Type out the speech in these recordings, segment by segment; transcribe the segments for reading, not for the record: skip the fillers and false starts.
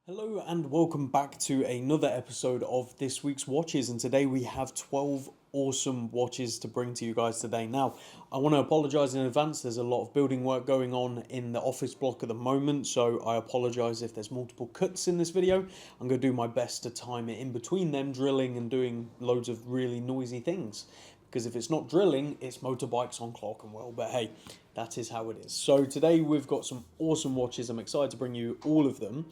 Hello and welcome back to another episode of this week's watches, and today we have 12 awesome watches to bring to you guys today. Now, I want to apologise in advance. There's a lot of building work going on in the office block at the moment, so I apologise if there's multiple cuts in this video. I'm going to do my best to time it in between them, drilling and doing loads of really noisy things. Because if it's not drilling, it's motorbikes on Clerkenwell. But hey, that is how it is. So today we've got some awesome watches. I'm excited to bring you all of them.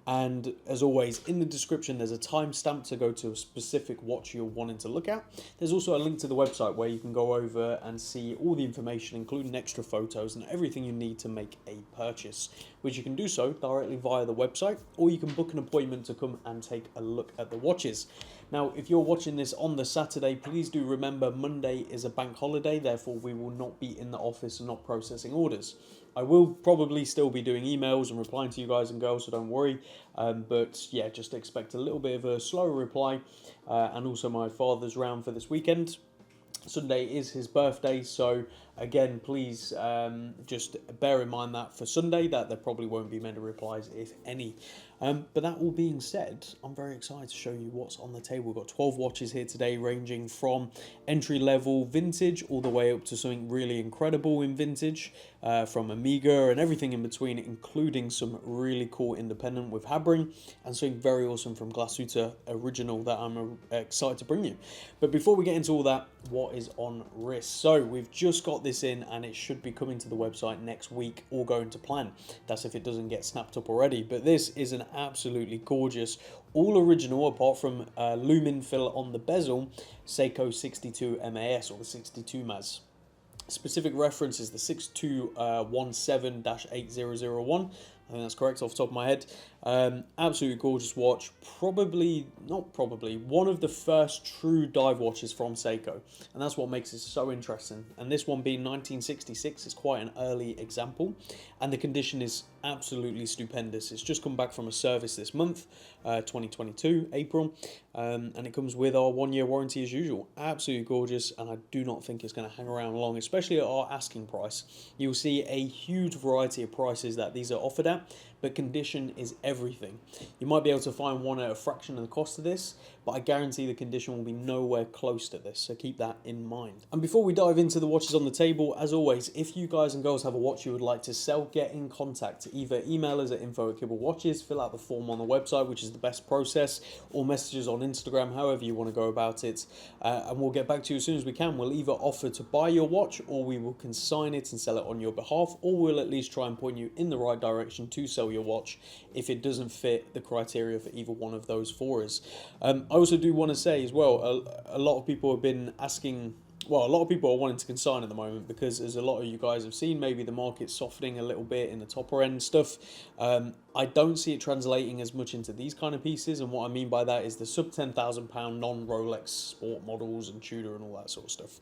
And as always, in the description, there's a timestamp to go to a specific watch you're wanting to look at. There's also a link to the website where you can go over and see all the information, including extra photos and everything you need to make a purchase, which you can do so directly via the website, or you can book an appointment to come and take a look at the watches. Now, if you're watching this on the Saturday, please do remember Monday is a bank holiday, therefore we will not be in the office and not processing orders. I will probably still be doing emails and replying to you guys and girls, so don't worry. But yeah, just expect a little bit of a slower reply. And also my father's round for this weekend. Sunday is his birthday, so again, please just bear in mind that for Sunday that there probably won't be many replies, if any. But that all being said, I'm very excited to show you what's on the table. We've got 12 watches here today, ranging from entry-level vintage all the way up to something really incredible in vintage, from Amiga and everything in between, including some really cool independent with Habring and something very awesome from Glashutte original that I'm excited to bring you. But before we get into all that, what is on wrist? So we've just got this in and it should be coming to the website next week, all going to plan. That's if it doesn't get snapped up already. But this is an absolutely gorgeous, all original apart from Lumin fill on the bezel, Seiko 62 MAS or the 62 MAS. Specific reference is the 6217-8001. I think that's correct off the top of my head. Absolutely gorgeous watch. Not probably, one of the first true dive watches from Seiko. And that's what makes it so interesting. And this one being 1966 is quite an early example. And the condition is absolutely stupendous. It's just come back from a service this month, 2022, April. And it comes with our 1-year warranty as usual. Absolutely gorgeous. And I do not think it's going to hang around long, especially at our asking price. You'll see a huge variety of prices that these are offered at, but condition is everything. You might be able to find one at a fraction of the cost of this, but I guarantee the condition will be nowhere close to this, so keep that in mind. And before we dive into the watches on the table, as always, if you guys and girls have a watch you would like to sell, get in contact. Either email us at info@kibblewatches, fill out the form on the website, which is the best process, or messages on Instagram, however you want to go about it, and we'll get back to you as soon as we can. We'll either offer to buy your watch, or we will consign it and sell it on your behalf, or we'll at least try and point you in the right direction to sell your watch if it doesn't fit the criteria for either one of those for us. I also do want to say as well, a lot of people have been asking, well, a lot of people are wanting to consign at the moment because, as a lot of you guys have seen, maybe the market's softening a little bit in the topper end stuff. I don't see it translating as much into these kind of pieces, and what I mean by that is the sub £10,000 non-Rolex sport models and Tudor and all that sort of stuff.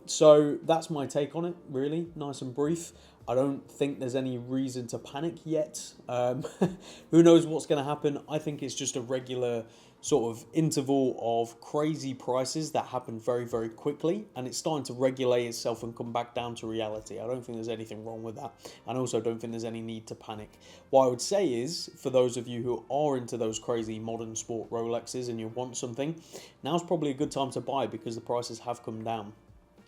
So that's my take on it, really, nice and brief. I don't think there's any reason to panic yet. Who knows what's going to happen? I think it's just a regular sort of interval of crazy prices that happen very, very quickly, and it's starting to regulate itself and come back down to reality. I don't think there's anything wrong with that, and also don't think there's any need to panic. What I would say is, for those of you who are into those crazy modern sport Rolexes and you want something, now's probably a good time to buy because the prices have come down.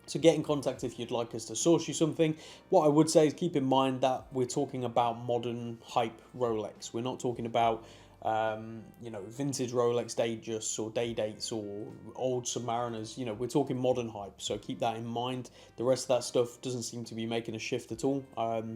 So get in contact if you'd like us to source you something. What I would say is keep in mind that we're talking about modern hype Rolex. We're not talking about vintage Rolex Datejust or day dates or old Submariners. We're talking modern hype, so keep that in mind. The rest of that stuff doesn't seem to be making a shift at all,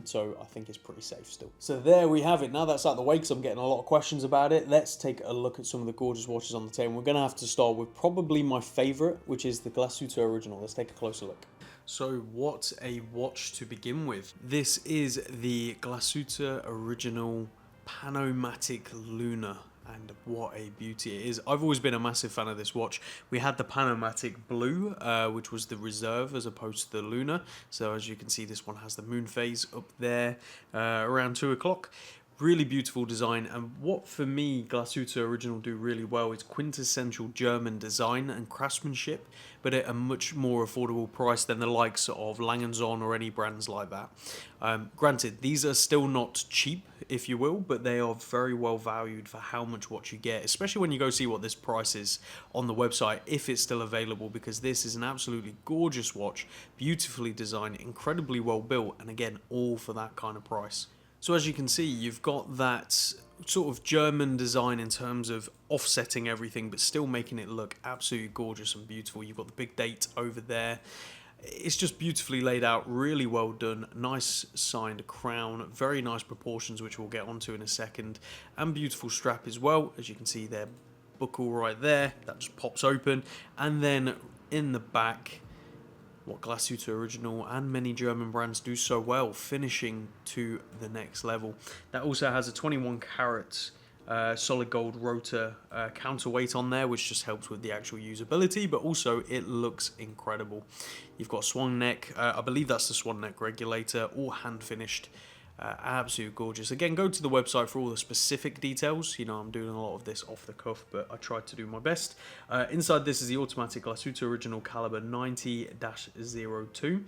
so I think it's pretty safe still. So there we have it. Now that's out of the way, because I'm getting a lot of questions about it, let's take a look at some of the gorgeous watches on the table. We're going to have to start with probably my favourite, which is the Glashutte original. Let's take a closer look. So what a watch to begin with. This is the Glashutte original PanoMaticLunar, and what a beauty it is. I've always been a massive fan of this watch. We had the Panomatic Blue, which was the reserve as opposed to the Lunar. So as you can see, this one has the moon phase up there around 2 o'clock. Really beautiful design, and what for me Glashutte original do really well is quintessential German design and craftsmanship, but at a much more affordable price than the likes of Lange & Söhne or any brands like that. Granted, these are still not cheap if you will, but they are very well valued for how much watch you get, especially when you go see what this price is on the website, if it's still available, because this is an absolutely gorgeous watch, beautifully designed, incredibly well built, and again, all for that kind of price. So as you can see, you've got that sort of German design in terms of offsetting everything, but still making it look absolutely gorgeous and beautiful. You've got the big date over there. It's just beautifully laid out, really well done, nice signed crown, very nice proportions, which we'll get onto in a second, and beautiful strap as well. As you can see there, buckle right there, that just pops open, and then in the back, what Glashutte original and many German brands do so well, finishing to the next level. That also has a 21 carat solid gold rotor counterweight on there, which just helps with the actual usability, but also it looks incredible. You've got swan neck, I believe that's the swan neck regulator, all hand finished. Absolutely gorgeous. Again, go to the website for all the specific details. You know, I'm doing a lot of this off the cuff, but I tried to do my best. Inside this is the automatic Glashutte original caliber 90-02.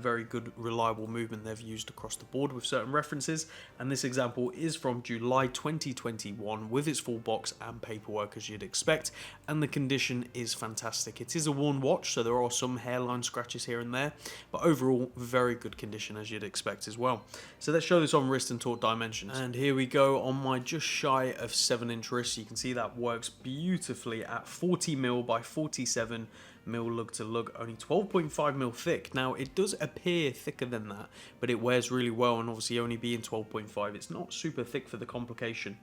Very good, reliable movement they've used across the board with certain references. And this example is from July 2021 with its full box and paperwork as you'd expect. And the condition is fantastic. It is a worn watch, so there are some hairline scratches here and there, but overall, very good condition as you'd expect as well. So let's show this on wrist and taut dimensions. And here we go on my just shy of 7-inch wrist. You can see that works beautifully at 40mm by 47mm lug to lug, only 12.5mm thick. Now it does appear thicker than that, but it wears really well, and obviously only being 12.5, it's not super thick for the complication.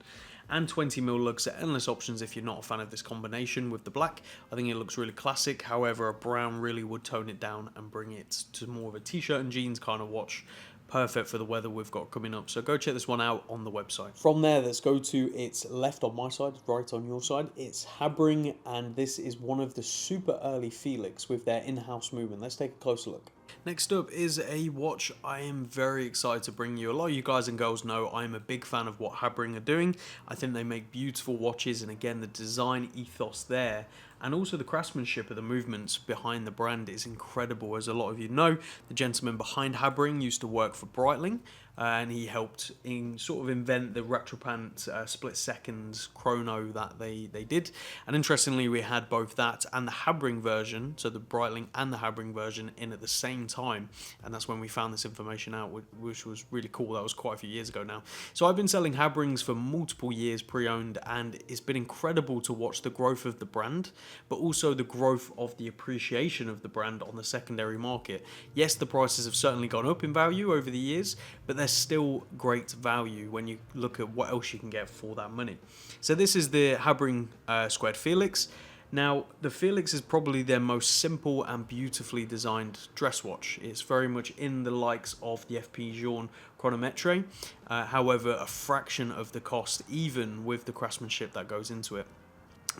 And 20mm lugs are endless options if you're not a fan of this combination with the black. I think it looks really classic, however a brown really would tone it down and bring it to more of a t-shirt and jeans kind of watch. Perfect for the weather we've got coming up, so go check this one out on the website. From there, let's go to its left on my side, right on your side. It's Habring, and this is one of the super early Felix with their in-house movement. Let's take a closer look. Next up is a watch I am very excited to bring you. A lot of you guys and girls know I'm a big fan of what Habring are doing. I think they make beautiful watches, and again the design ethos there and also the craftsmanship of the movements behind the brand is incredible. As a lot of you know, the gentleman behind Habring used to work for Breitling, and he helped in sort of invent the retropant split seconds chrono that they did. And interestingly, we had both that and the Habring version, so the Breitling and the Habring version in at the same time, and that's when we found this information out, which was really cool. That was quite a few years ago now. So I've been selling Habrings for multiple years pre-owned, and it's been incredible to watch the growth of the brand, but also the growth of the appreciation of the brand on the secondary market. Yes, the prices have certainly gone up in value over the years, but they're still great value when you look at what else you can get for that money. So this is the Habring Squared Felix. Now, the Felix is probably their most simple and beautifully designed dress watch. It's very much in the likes of the FP Journe Chronometre, however, a fraction of the cost, even with the craftsmanship that goes into it.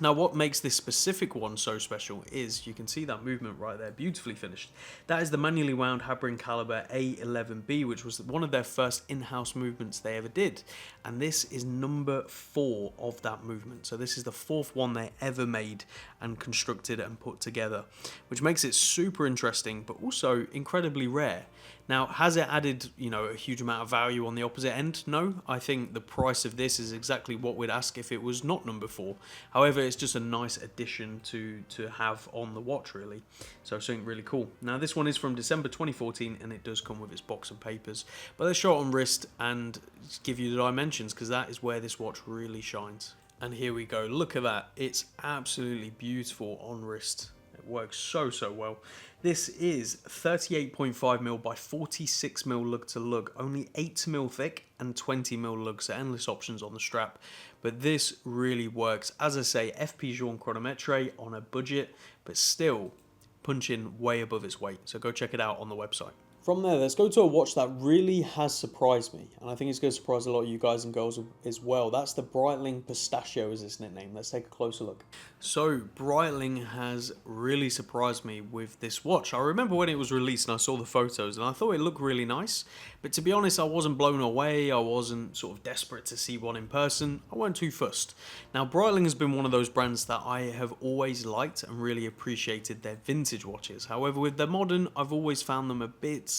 Now, what makes this specific one so special is, you can see that movement right there, beautifully finished. That is the manually wound Habring caliber A11B, which was one of their first in-house movements they ever did. And this is number 4 of that movement. So this is the 4th one they ever made and constructed and put together, which makes it super interesting, but also incredibly rare. Now, has it added, a huge amount of value on the opposite end? No, I think the price of this is exactly what we'd ask if it was not number 4. However, it's just a nice addition to have on the watch, really. So something really cool. Now, this one is from December 2014, and it does come with its box and papers. But let's show it on wrist and give you the dimensions, because that is where this watch really shines. And here we go. Look at that. It's absolutely beautiful on wrist. It works so well. This is 38.5mm by 46mm lug to lug, only 8mm thick and 20mm lug, so endless options on the strap. But this really works. As I say, FP Journe Chronometre on a budget, but still punching way above its weight. So go check it out on the website. From there, let's go to a watch that really has surprised me, and I think it's going to surprise a lot of you guys and girls as well. That's the Breitling Pistachio is its nickname. Let's take a closer look. So Breitling has really surprised me with this watch. I remember when it was released and I saw the photos and I thought it looked really nice, but to be honest, I wasn't blown away. I wasn't sort of desperate to see one in person. I weren't too fussed. Now, Breitling has been one of those brands that I have always liked and really appreciated their vintage watches. However, with their modern, I've always found them a bit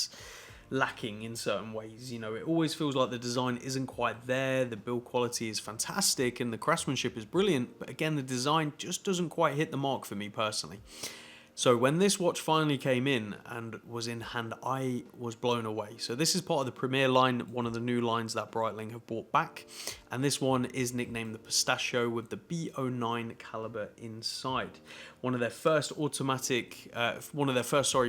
lacking in certain ways. You know, it always feels like the design isn't quite there, the build quality is fantastic and the craftsmanship is brilliant, but again, the design just doesn't quite hit the mark for me personally. So when this watch finally came in and was in hand, I was blown away. So this is part of the Premier line, one of the new lines that Breitling have brought back. And this one is nicknamed the Pistachio with the B09 caliber inside. One of their first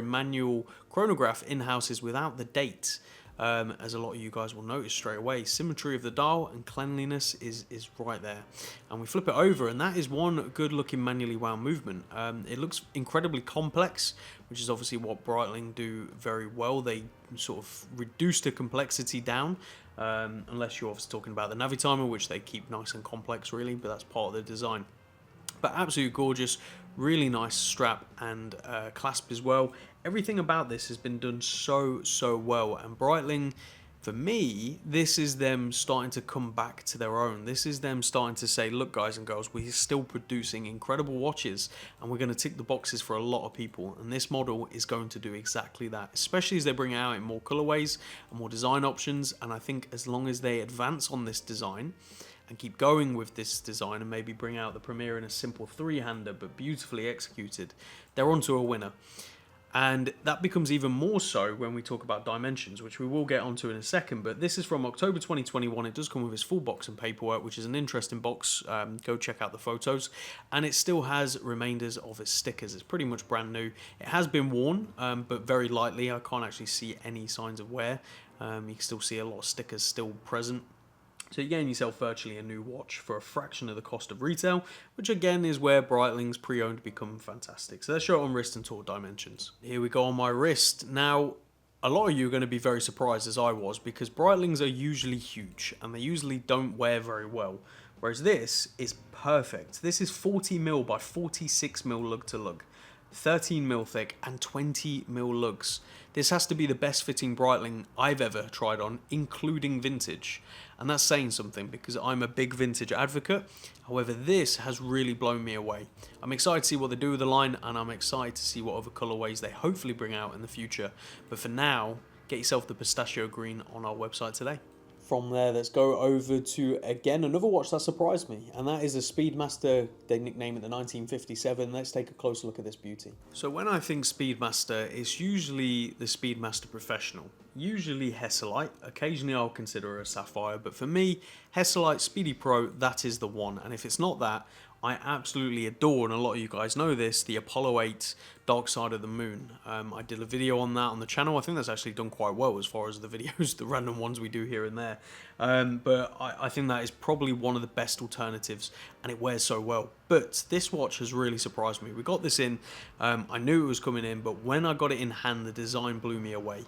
manual chronograph in-house is without the date. As a lot of you guys will notice straight away, symmetry of the dial and cleanliness is right there. And we flip it over, and that is one good looking manually wound movement. It looks incredibly complex, which is obviously what Breitling do very well. They sort of reduce the complexity down, unless you're obviously talking about the Navitimer, which they keep nice and complex really, but that's part of the design. But absolutely gorgeous, really nice strap and clasp as well. Everything about this has been done so well, and Breitling, for me, this is them starting to come back to their own. This is them starting to say, look guys and girls, we're still producing incredible watches and we're going to tick the boxes for a lot of people, and this model is going to do exactly that, especially as they bring it out in more colorways and more design options. And I think as long as they advance on this design and keep going with this design and maybe bring out the Premier in a simple three-hander but beautifully executed, they're onto a winner. And that becomes even more so when we talk about dimensions, which we will get onto in a second. But this is from October 2021. It does come with its full box and paperwork, which is an interesting box. Go check out the photos. And it still has remainders of its stickers. It's pretty much brand new. It has been worn, but very lightly. I can't actually see any signs of wear. You can still see a lot of stickers still present. So you're getting yourself virtually a new watch for a fraction of the cost of retail, which again is where Breitling's pre-owned become fantastic. So let's show it on wrist and torque dimensions. Here we go on my wrist. Now, a lot of you are going to be very surprised, as I was, because Breitlings are usually huge and they usually don't wear very well. Whereas this is perfect. This is 40mm by 46mm lug to lug. 13mm thick and 20mm lugs. This has to be the best fitting Breitling I've ever tried on, including vintage. And that's saying something because I'm a big vintage advocate. However, this has really blown me away. I'm excited to see what they do with the line, and I'm excited to see what other colorways they hopefully bring out in the future. But for now, get yourself the Pistachio Green on our website today. From there, let's go over to, again, another watch that surprised me, and that is a Speedmaster. They nicknamed it the 1957. Let's take a closer look at this beauty. So when I think Speedmaster, it's usually the Speedmaster Professional, usually Hesselite. Occasionally I'll consider a Sapphire, but for me, Hesselite Speedy Pro, that is the one. And if it's not that, I absolutely adore, and a lot of you guys know this, the Apollo 8 Dark Side of the Moon. I did a video on that on the channel. I think that's actually done quite well as far as the videos, the random ones we do here and there. But I think that is probably one of the best alternatives, and it wears so well. But this watch has really surprised me. We got this in, I knew it was coming in, but when I got it in hand, the design blew me away.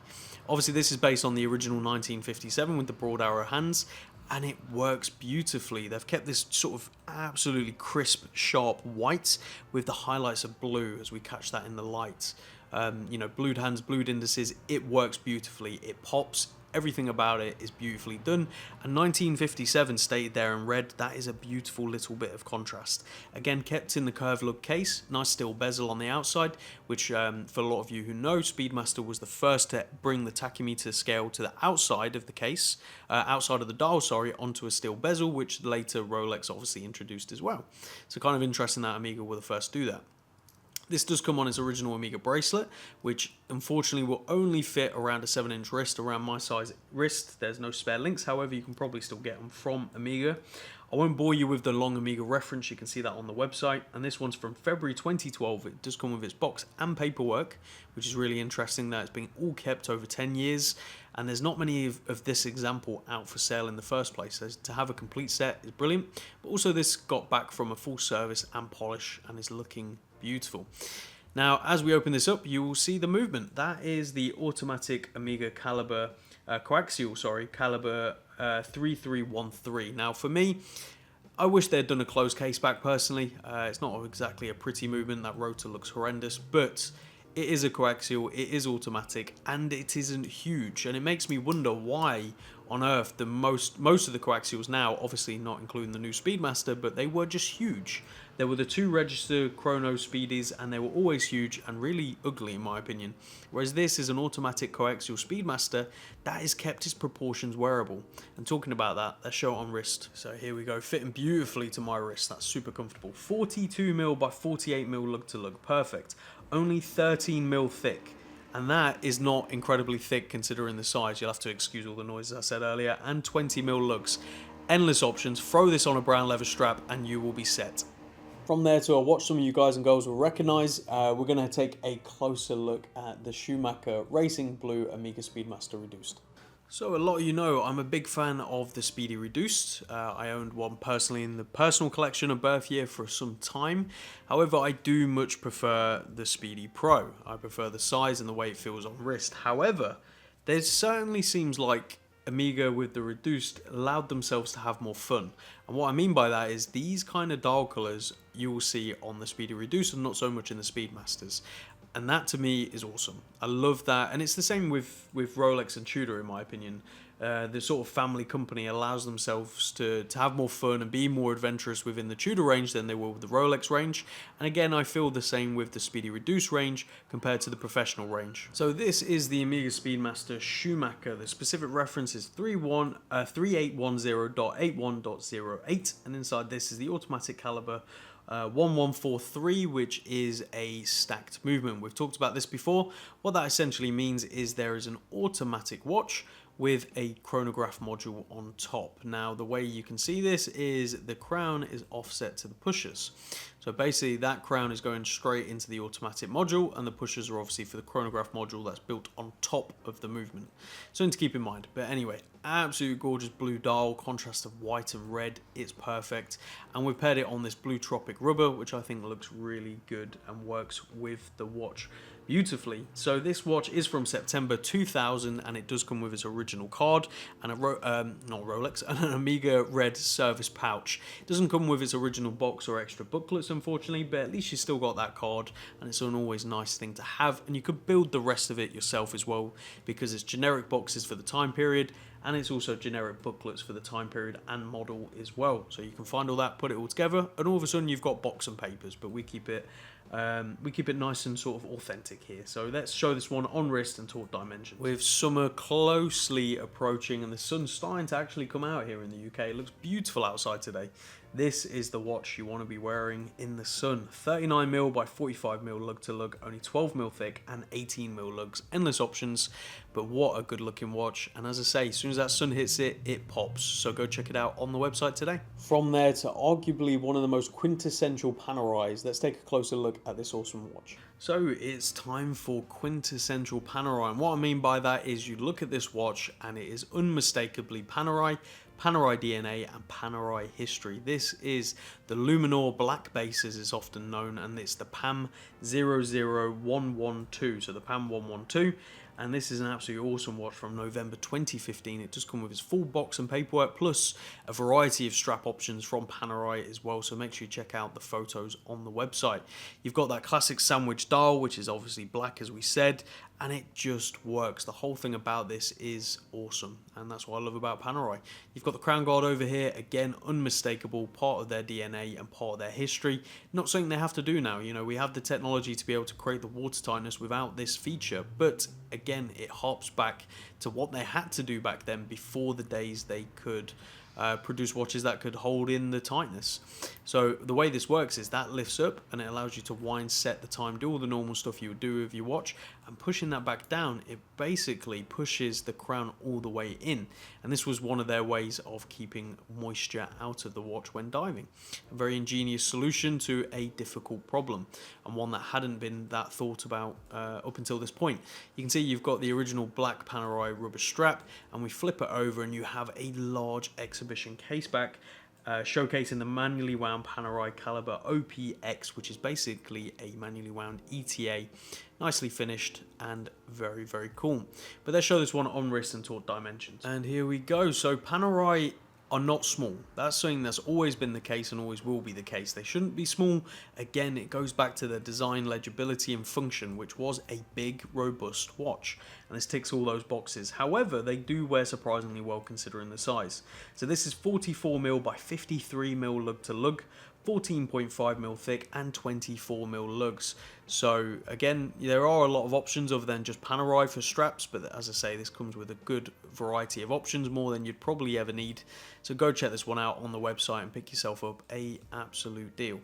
Obviously, this is based on the original 1957 with the broad arrow hands, and it works beautifully. They've kept this sort of absolutely crisp, sharp white with the highlights of blue as we catch that in the light. You know, blued hands, blued indices, it works beautifully. It pops. Everything about it is beautifully done. And 1957 stated there in red, that is a beautiful little bit of contrast. Again, kept in the curved lug case, nice steel bezel on the outside, which for a lot of you who know, Speedmaster was the first to bring the tachymeter scale to the outside of the case, outside of the dial, sorry, onto a steel bezel, which later Rolex obviously introduced as well. So kind of interesting that Omega were the first to do that. This does come on its original Omega bracelet, which unfortunately will only fit around a 7-inch wrist, around my size wrist. There's no spare links, however, you can probably still get them from Omega. I won't bore you with the long Omega reference, you can see that on the website. And this one's from February 2012. It does come with its box and paperwork, which is really interesting that it's been all kept over 10 years. And there's not many of this example out for sale in the first place. So to have a complete set is brilliant. But also this got back from a full service and polish and is looking beautiful. Now, as we open this up, you will see the movement. That is the automatic Omega caliber, caliber 3313. Now, for me, I wish they'd done a closed case back personally. It's not exactly a pretty movement. That rotor looks horrendous, but it is a coaxial, it is automatic, and it isn't huge. And it makes me wonder why on earth. The most of the coaxials now, obviously not including the new Speedmaster, but they were just huge. There were the 2 register chrono speedies, and they were always huge and really ugly in my opinion. Whereas this is an automatic coaxial Speedmaster that has kept its proportions wearable. And talking about that, let's show it on wrist. So here we go, fitting beautifully to my wrist. That's super comfortable. 42mm by 48mm lug to lug, perfect. Only 13mm thick. And that is not incredibly thick considering the size. You'll have to excuse all the noises I said earlier. And 20mm lugs. Endless options. Throw this on a brown leather strap and you will be set. From there to a watch some of you guys and girls will recognise, we're going to take a closer look at the Schumacher Racing Blue Omega Speedmaster Reduced. So a lot of you know I'm a big fan of the Speedy Reduced. I owned one personally in the personal collection of birth year for some time. However, I do much prefer the Speedy Pro. I prefer the size and the way it feels on wrist. However, there certainly seems like Omega with the Reduced allowed themselves to have more fun. And what I mean by that is these kind of dial colours you will see on the Speedy Reduced and not so much in the Speedmasters. And that to me is awesome. I love that. And it's the same with Rolex and Tudor in my opinion. The sort of family company allows themselves to have more fun and be more adventurous within the Tudor range than they will with the Rolex range. And again, I feel the same with the Speedy Reduced range compared to the professional range. So this is the Omega Speedmaster Schumacher. The specific reference is 3810.81.08, and inside this is the automatic caliber 1143, which is a stacked movement. We've talked about this before. What that essentially means is there is an automatic watch with a chronograph module on top. Now the way you can see this is the crown is offset to the pushers. So basically that crown is going straight into the automatic module and the pushers are obviously for the chronograph module that's built on top of the movement. Something to keep in mind. But anyway, absolute gorgeous blue dial, contrast of white and red, it's perfect. And we've paired it on this blue tropic rubber, which I think looks really good and works with the watch beautifully. So this watch is from September 2000 and it does come with its original card and a not Rolex, and an Omega red service pouch. It doesn't come with its original box or extra booklets unfortunately, but at least you still got that card and it's an always nice thing to have, and you could build the rest of it yourself as well because it's generic boxes for the time period and it's also generic booklets for the time period and model as well. So you can find all that, put it all together, and all of a sudden you've got box and papers, but we keep it nice and sort of authentic here. So let's show this one on wrist and talk dimensions. With summer closely approaching and the sun's starting to actually come out here in the UK, it looks beautiful outside today. This is the watch you want to be wearing in the sun. 39mm by 45mm lug to lug, only 12mm thick and 18mm lugs. Endless options, but what a good looking watch. And as I say, as soon as that sun hits it, it pops. So go check it out on the website today. From there to arguably one of the most quintessential Panerais, let's take a closer look at this awesome watch. So it's time for quintessential Panerai, and what I mean by that is you look at this watch and it is unmistakably Panerai, Panerai DNA and Panerai history. This is the Luminor black base as it's often known, and it's the PAM 00112, so the PAM 112. And this is an absolutely awesome watch from November 2015. It does come with its full box and paperwork, plus a variety of strap options from Panerai as well, so make sure you check out the photos on the website. You've got that classic sandwich dial, which is obviously black as we said, and it just works. The whole thing about this is awesome, and that's what I love about Panerai. You've got the crown guard over here, again, unmistakable, part of their DNA and part of their history. Not something they have to do now. You know, we have the technology to be able to create the watertightness without this feature, but again, it harps back to what they had to do back then before the days they could produce watches that could hold in the tightness. So the way this works is that lifts up and it allows you to wind, set the time, do all the normal stuff you would do with your watch, and pushing that back down, it basically pushes the crown all the way in. And this was one of their ways of keeping moisture out of the watch when diving. A very ingenious solution to a difficult problem, and one that hadn't been that thought about up until this point. You can see you've got the original black Panerai rubber strap, and we flip it over and you have a large exhibition case back, showcasing the manually wound Panerai caliber OPX, which is basically a manually wound ETA. Nicely finished and very, very cool. But let's show this one on wrist and talk dimensions. And here we go. So Panerai are not small. That's something that's always been the case and always will be the case. They shouldn't be small. Again, it goes back to the design, legibility and function, which was a big, robust watch. And this ticks all those boxes. However, they do wear surprisingly well considering the size. So this is 44mm by 53mm lug to lug, 14.5mm thick and 24mm lugs. So again, there are a lot of options other than just Panerai for straps, but as I say, this comes with a good variety of options, more than you'd probably ever need. So go check this one out on the website and pick yourself up a absolute deal.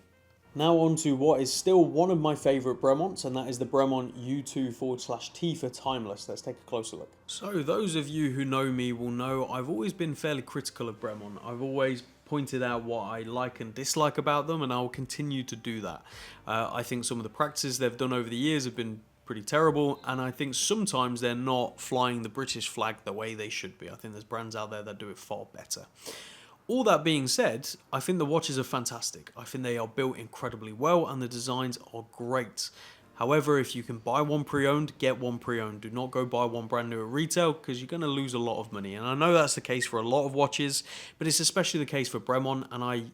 Now on to what is still one of my favourite Bremonts, and that is the Bremont U2/T for Timeless. Let's take a closer look. So those of you who know me will know I've always been fairly critical of Bremont. I've always pointed out what I like and dislike about them, and I will continue to do that. I think some of the practices they've done over the years have been pretty terrible, and I think sometimes they're not flying the British flag the way they should be. I think there's brands out there that do it far better. All that being said, I think the watches are fantastic. I think they are built incredibly well and the designs are great. However, if you can buy one pre-owned, get one pre-owned. Do not go buy one brand new at retail because you're going to lose a lot of money. And I know that's the case for a lot of watches, but it's especially the case for Bremont. And I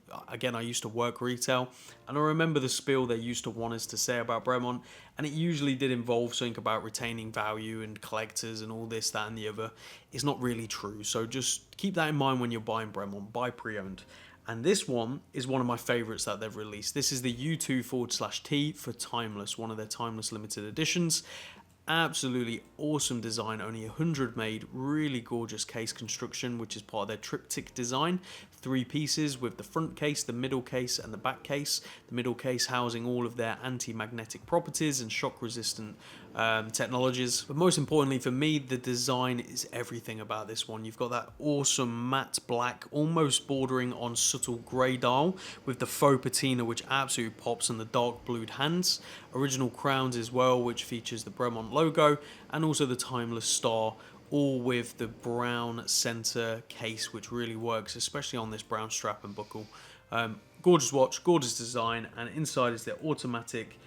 used to work retail, and I remember the spiel they used to want us to say about Bremont, and it usually did involve something about retaining value and collectors and all this, that and the other. It's not really true. So just keep that in mind when you're buying Bremont. Buy pre-owned. And this one is one of my favorites that they've released. This is the U2/T for Timeless, one of their Timeless limited editions. Absolutely awesome design, only 100 made, really gorgeous case construction, which is part of their triptych design. 3 pieces with the front case, the middle case and the back case. The middle case housing all of their anti-magnetic properties and shock resistant technologies. But most importantly for me, the design is everything about this one. You've got that awesome matte black, almost bordering on subtle grey dial with the faux patina, which absolutely pops, and the dark blued hands. Original crowns as well, which features the Bremont logo and also the Timeless star, all with the brown center case, which really works, especially on this brown strap and buckle. Gorgeous watch, gorgeous design, and inside is the automatic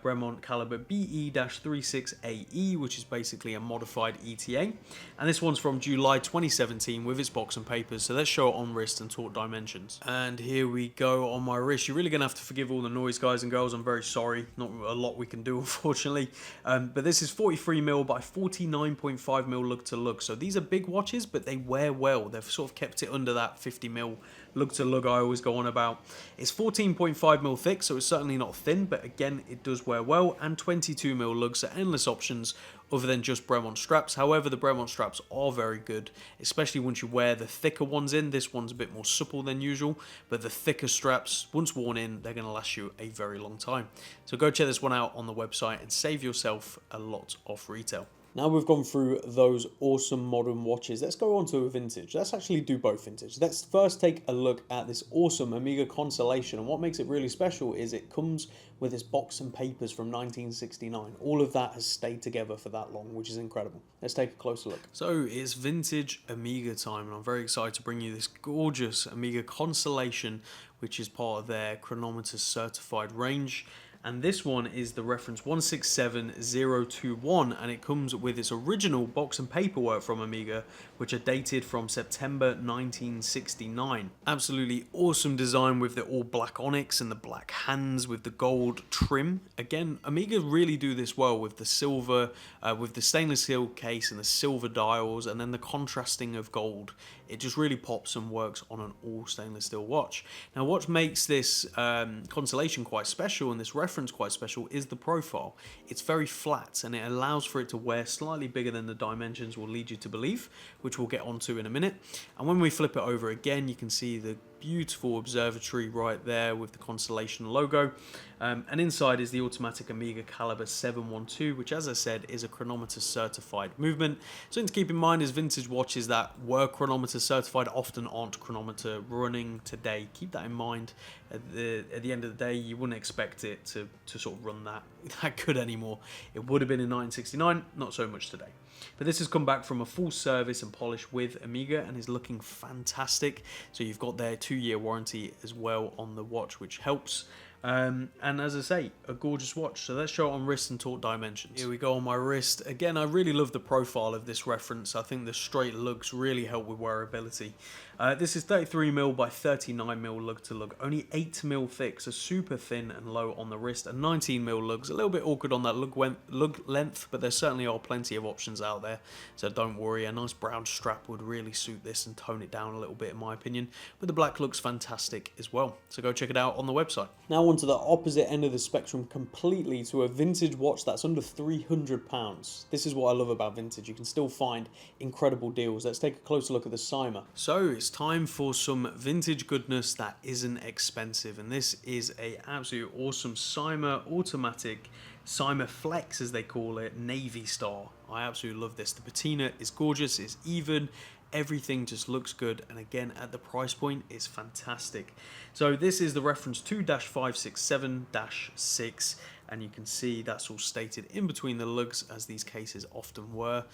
Bremont caliber BE-36AE, which is basically a modified ETA. And this one's from July 2017 with its box and papers. So let's show it on wrist and talk dimensions. And here we go on my wrist. You're really going to have to forgive all the noise, guys and girls. I'm very sorry. Not a lot we can do, unfortunately. But this is 43mm by 49.5mm lug to lug. So these are big watches, but they wear well. They've sort of kept it under that 50mm lug to lug I always go on about. It's 14.5mm thick, so it's certainly not thin, but again, it does wear well, and 22mm lugs, so endless options other than just Bremont straps. However, the Bremont straps are very good, especially once you wear the thicker ones in. This one's a bit more supple than usual, but the thicker straps, once worn in, they're going to last you a very long time. So go check this one out on the website and save yourself a lot off retail. Now we've gone through those awesome modern watches, let's go on to a vintage. Let's actually do both vintage. Let's first take a look at this awesome Omega Constellation, and what makes it really special is it comes with this box and papers from 1969. All of that has stayed together for that long, which is incredible. Let's take a closer look. So it's vintage Omega time, and I'm very excited to bring you this gorgeous Omega Constellation, which is part of their chronometer certified range. And this one is the reference 167021, and it comes with its original box and paperwork from Omega, which are dated from September 1969. Absolutely awesome design with the all black onyx and the black hands with the gold trim. Again, Omega really do this well with the silver, with the stainless steel case and the silver dials, and then the contrasting of gold. It just really pops and works on an all stainless steel watch. Now, what makes this Constellation quite special and this reference quite special is the profile. It's very flat, and it allows for it to wear slightly bigger than the dimensions will lead you to believe, which we'll get onto in a minute. And when we flip it over again, you can see the beautiful observatory right there with the Constellation logo. And inside is the automatic Omega caliber 712, which, as I said, is a chronometer certified movement. Something to keep in mind is vintage watches that were chronometer certified often aren't chronometer running today. Keep that in mind. At the end of the day, you wouldn't expect it to sort of run that good anymore. It would have been in 1969, not so much today. But this has come back from a full service and polish with Omega and is looking fantastic. So you've got their 2-year warranty as well on the watch, which helps. And as I say, a gorgeous watch. So let's show it on wrist and talk dimensions. Here we go on my wrist. Again, I really love the profile of this reference. I think the straight lugs really help with wearability. This is 33mm by 39mm lug to lug, only 8mm thick, so super thin and low on the wrist, and 19mm lugs, a little bit awkward on that lug length, but there certainly are plenty of options out there, so don't worry. A nice brown strap would really suit this and tone it down a little bit in my opinion, but the black looks fantastic as well, so go check it out on the website. Now on to the opposite end of the spectrum completely, to a vintage watch that's under £300. This is what I love about vintage, you can still find incredible deals. Let's take a closer look at the Cyma. So it's time for some vintage goodness that isn't expensive, and this is a absolute awesome Cyma automatic, Cyma Flex as they call it, Navy Star. I absolutely love this. The patina is gorgeous, it's even, everything just looks good, and again at the price point it's fantastic. So this is the reference 2-567-6, and you can see that's all stated in between the lugs, as these cases often were.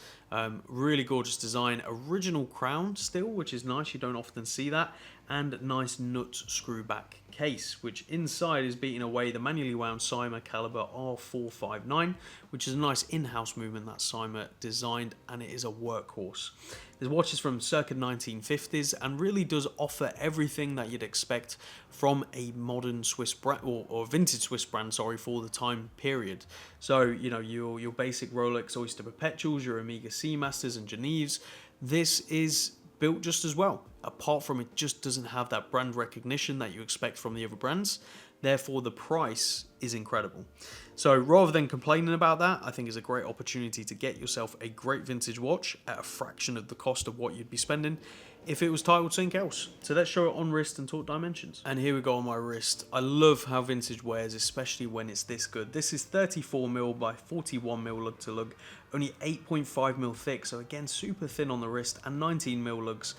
Really gorgeous design, original crown still, which is nice, you don't often see that, and nice nut screw back case, which inside is beating away the manually wound Cyma caliber R459, which is a nice in-house movement that Cyma designed, and it is a workhorse. This watch is from circa 1950s and really does offer everything that you'd expect from a modern Swiss brand, or vintage Swiss brand, sorry, for the time period. So, you know, your basic Rolex Oyster Perpetuals, your Omega Seamasters and Geneves, this is built just as well, apart from it just doesn't have that brand recognition that you expect from the other brands. Therefore, the price is incredible. So rather than complaining about that, I think it's a great opportunity to get yourself a great vintage watch at a fraction of the cost of what you'd be spending if it was titled something else. So let's show it on wrist and talk dimensions. And here we go on my wrist. I love how vintage wears, especially when it's this good. This is 34mm by 41mm lug to lug, only 8.5mm thick, so again super thin on the wrist, and 19mm lugs.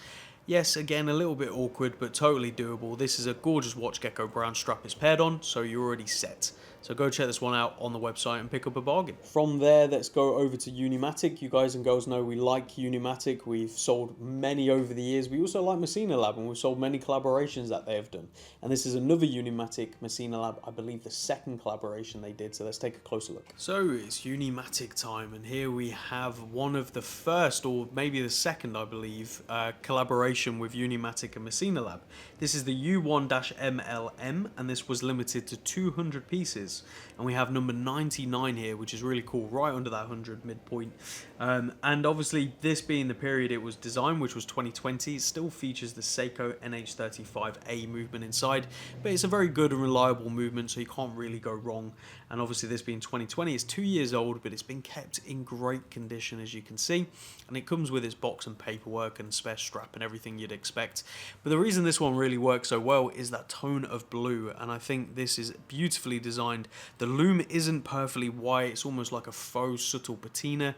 Yes, again, a little bit awkward, but totally doable. This is a gorgeous watch gecko brown strap is paired on, so you're already set. So go check this one out on the website and pick up a bargain. From there, let's go over to Unimatic. You guys and girls know we like Unimatic. We've sold many over the years. We also like Messina Lab, and we've sold many collaborations that they have done. And this is another Unimatic Messina Lab, I believe the second collaboration they did. So let's take a closer look. So it's Unimatic time, and here we have one of the first, or maybe the second, I believe, collaboration with Unimatic and Messina Lab. This is the U1-MLM, and this was limited to 200 pieces. And we have number 99 here, which is really cool, right under that 100 midpoint. And obviously, this being the period it was designed, which was 2020, it still features the Seiko NH35A movement inside, but it's a very good and reliable movement, so you can't really go wrong. And obviously, this being 2020, it's 2 years old, but it's been kept in great condition, as you can see. And it comes with its box and paperwork and spare strap and everything you'd expect. But the reason this one really works so well is that tone of blue, and I think this is beautifully designed. The lume isn't perfectly white, it's almost like a faux subtle patina.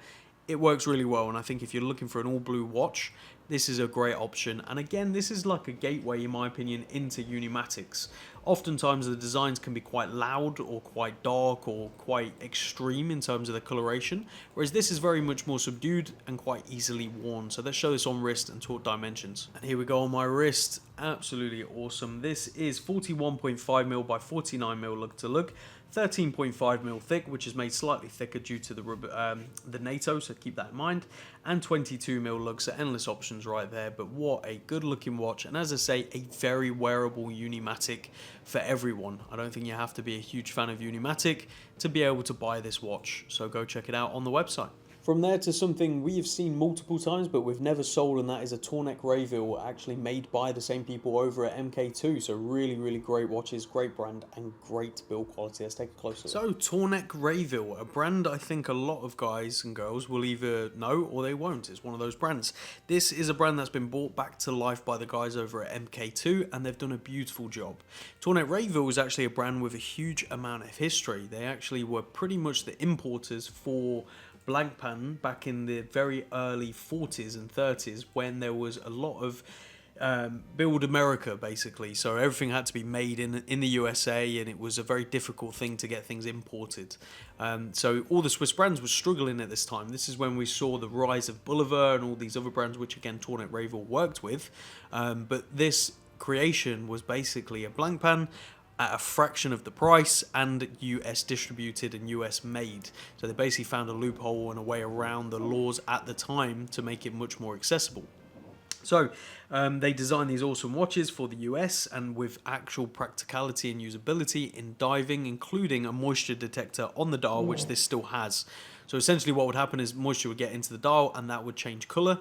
It works really well, and I think if you're looking for an all blue watch, this is a great option. And again, this is like a gateway, in my opinion, into Unimatics. Oftentimes the designs can be quite loud or quite dark or quite extreme in terms of the coloration, whereas this is very much more subdued and quite easily worn. So let's show this on wrist and talk dimensions. And here we go on my wrist. Absolutely awesome. This is 41.5mm by 49mm lug to lug, 13.5mm thick, which is made slightly thicker due to the NATO, so keep that in mind, and 22mm lug, so endless options right there. But what a good looking watch, and as I say, a very wearable Unimatic for everyone. I don't think you have to be a huge fan of Unimatic to be able to buy this watch, so go check it out on the website. From there to something we've seen multiple times but we've never sold, and that is a Tourneau-Rayville, actually made by the same people over at MK2. So really great watches, great brand and great build quality. Let's take a closer look. So Tourneau-Rayville, a brand I think a lot of guys and girls will either know or they won't. It's one of those brands. This is a brand that's been brought back to life by the guys over at MK2, and they've done a beautiful job. Tourneau-Rayville was actually a brand with a huge amount of history. They actually were pretty much the importers for Blancpain back in the very early 40s and 30s, when there was a lot of build America, basically. So everything had to be made in the USA, and it was a very difficult thing to get things imported. So all the Swiss brands were struggling at this time. This is when we saw the rise of Bolivar and all these other brands, which again Tourneau-Rayville worked with. But this creation was basically a Blancpain at a fraction of the price and US distributed and US made. So they basically found a loophole and a way around the laws at the time to make it much more accessible. So they designed these awesome watches for the US and with actual practicality and usability in diving, including a moisture detector on the dial, which this still has. So essentially what would happen is moisture would get into the dial and that would change colour,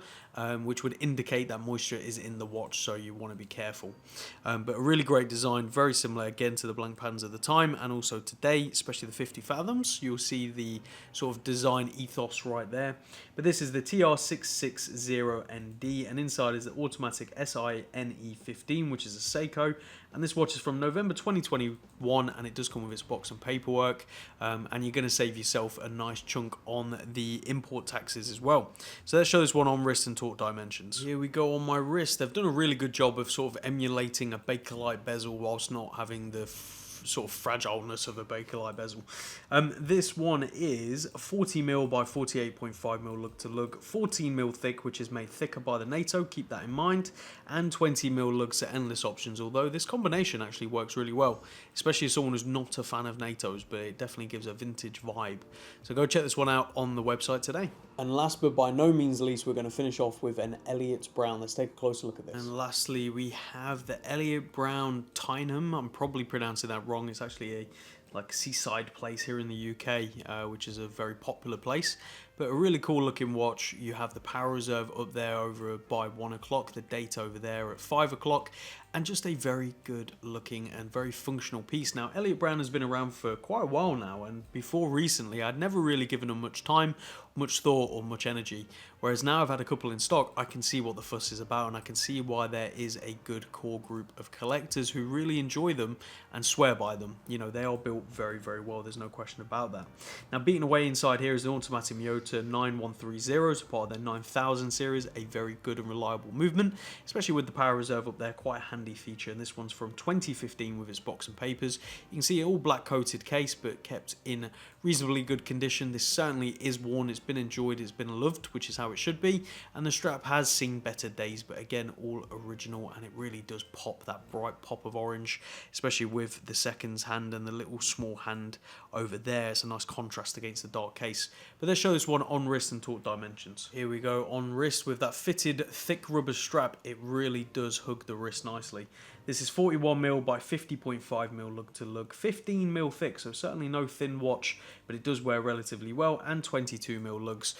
which would indicate that moisture is in the watch, so you want to be careful. But a really great design, very similar again to the blank patterns of the time and also today, especially the 50 fathoms. You'll see the sort of design ethos right there. But this is the TR660ND, and inside is the automatic SINE15, which is a Seiko. And this watch is from November 2021, and it does come with its box and paperwork. And you're going to save yourself a nice chunk on the import taxes as well. So let's show this one on wrist and torque dimensions. Here we go on my wrist. They've done a really good job of sort of emulating a Bakelite bezel whilst not having the sort of fragileness of a Bakelite bezel. This one is 40mm by 48.5mm lug to lug, 14mm thick, which is made thicker by the NATO, keep that in mind, and 20mm lugs are endless options, although this combination actually works really well, especially as someone who's not a fan of NATOs, but it definitely gives a vintage vibe. So go check this one out on the website today. And last but by no means least, we're going to finish off with an Elliott Brown. Let's take a closer look at this. And lastly, we have the Elliott Brown Tyneham. I'm probably pronouncing that wrong. It's actually a seaside place here in the UK, which is a very popular place. But a really cool looking watch. You have the power reserve up there over by 1 o'clock, the date over there at 5 o'clock, and just a very good looking and very functional piece. Now, Elliott Brown has been around for quite a while now, and before recently, I'd never really given them much time, much thought, or much energy. Whereas now I've had a couple in stock, I can see what the fuss is about, and I can see why there is a good core group of collectors who really enjoy them and swear by them. You know, they are built very, very well, there's no question about that. Now, beating away inside here is an automatic Miyota 9130, so part of their 9000 series, a very good and reliable movement, especially with the power reserve up there, quite a handy feature. And this one's from 2015 with its box and papers. You can see it all black coated case, but kept in reasonably good condition. This certainly is worn, it's been enjoyed, it's been loved, which is how it should be, and the strap has seen better days, but again, all original, and it really does pop, that bright pop of orange, especially with the seconds hand and the little small hand over there. It's a nice contrast against the dark case. But let's show this one on wrist and torque dimensions. Here we go on wrist with that fitted thick rubber strap. It really does hug the wrist nicely. This is 41mm by 50.5mm lug to lug, 15mm thick, so certainly no thin watch, but it does wear relatively well, and 22mm lugs.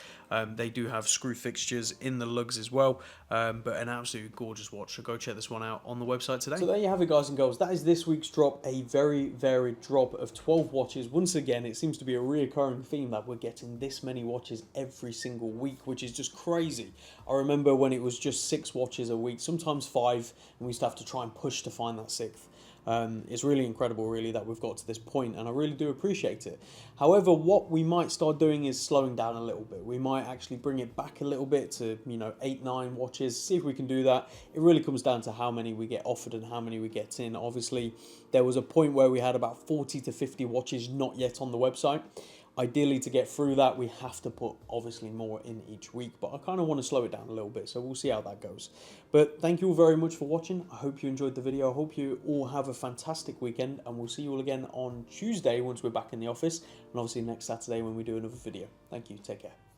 They do have screw fixtures in the lugs as well, but an absolutely gorgeous watch, so go check this one out on the website today. So there you have it, guys and girls. That is this week's drop, a very varied drop of 12 watches. Once again, it seems to be a reoccurring theme that we're getting this many watches every single week, which is just crazy. I remember when it was just 6 watches a week, sometimes 5, and we used to have to try and push to find that 6th. It's really incredible, really, that we've got to this point, and I really do appreciate it. However, what we might start doing is slowing down a little bit. We might actually bring it back a little bit to, 8, 9 watches, see if we can do that. It really comes down to how many we get offered and how many we get in. Obviously, there was a point where we had about 40 to 50 watches not yet on the website. Ideally, to get through that, we have to put obviously more in each week, but I kind of want to slow it down a little bit, so we'll see how that goes. But thank you all very much for watching. I hope you enjoyed the video. I hope you all have a fantastic weekend, and we'll see you all again on Tuesday once we're back in the office, and obviously next Saturday when we do another video. Thank you. Take care.